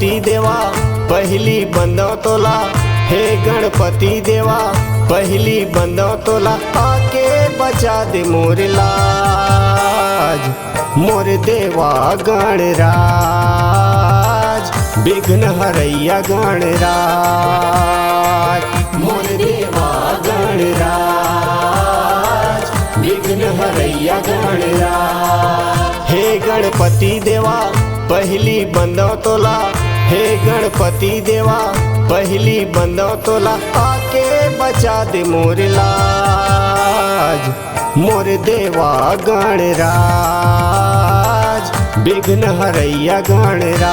गणपति देवा पहली बंदो तोला, हे गणपति देवा पहली बंदो तोला, आके बचा दे मोर लाज, मोर देवा गणराज, विघ्न हरैया गणराज, मोर देवा गणराज, विघ्न हरैया गणराज। हे गणपति देवा पहली बंदो तोला, हे गणपति देवा पहली बंदो तोला, आके बचा दे मोर लाज, मोर देवा गणराज, विघ्न हरैया गणराज,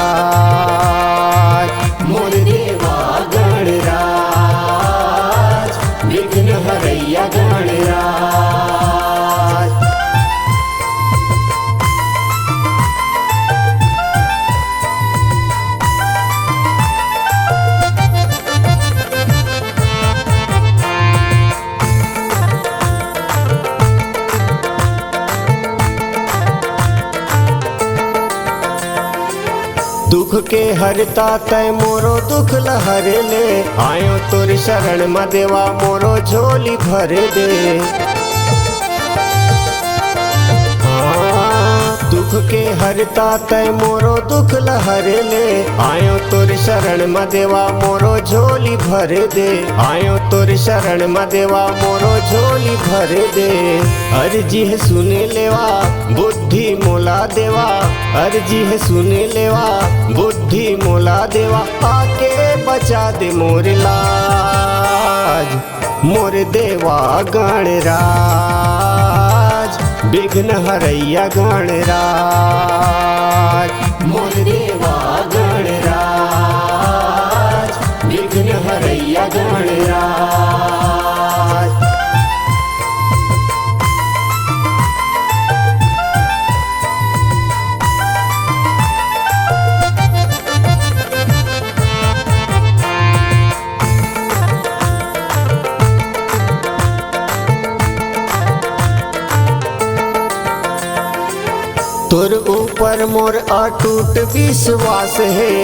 मोर देवा गणराज, विघ्न हरैया गणराज। दुख के हरता तय मोरो दुख लहर ले, आयो तोर शरण में देवा मोरो झोली भर दे। दुख के हरता तय मोरो दुख लहर ले, आयो तोर शरण में देवा मोरो झोली भर दे, आयो तोर शरण में देवा मोरो झोली भर दे। अर्जी है सुन लेवा बुद्धि मोला देवा, अर्जी है सुन लेवा बुद्धि मोला देवा, आके बचा दे मोर लाज, मोर देवा गणराज, विघ्न हरैया गणराज, मोर देवा गणराज, विघ्न हरैया गणराज। तोर ऊपर मोर अटूट विश्वास है,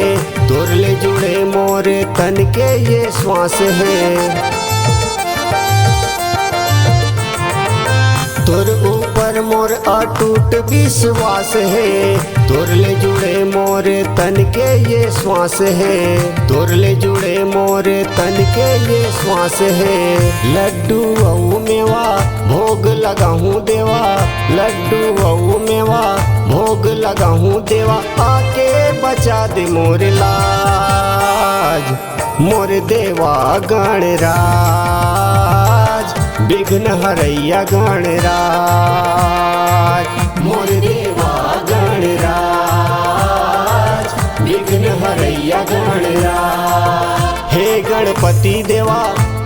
तोर ले जुड़े मोर तन के ये श्वास है। तोर ऊपर मोर अटूट विश्वास है, तोर ले जुड़े मोर तन के ये श्वास है, तोर ले जुड़े मोर तन के ये श्वास है। लड्डू औ मेवा भोग लगाऊं देवा, लड्डू औ मेवा भोग लगाऊं देवा, आके बचा दे मोर लाज, मोर देवा गणराज, विघ्न हरैया गणराज, मोर देवा गणराज, विघ्न हरैया गणराज। हे गणपति देवा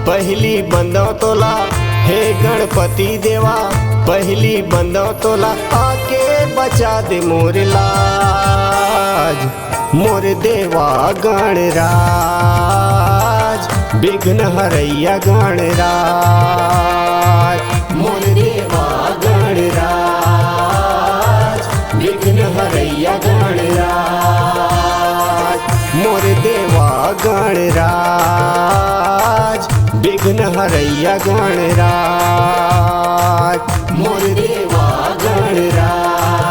पहली बंदो तोला, हे गणपति देवा पहली बंदो तोला, आके बचा दे मोर लाज, मोर देवा गणराज, विघ्न हरैया गणराज, मोर देवा गणराज, विघ्न हरैया गणराज, मोर देवा गणराज, विघ्न हरैया गणराज, मोर देवा गणराज,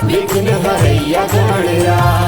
विघ्न हरैया गणराज।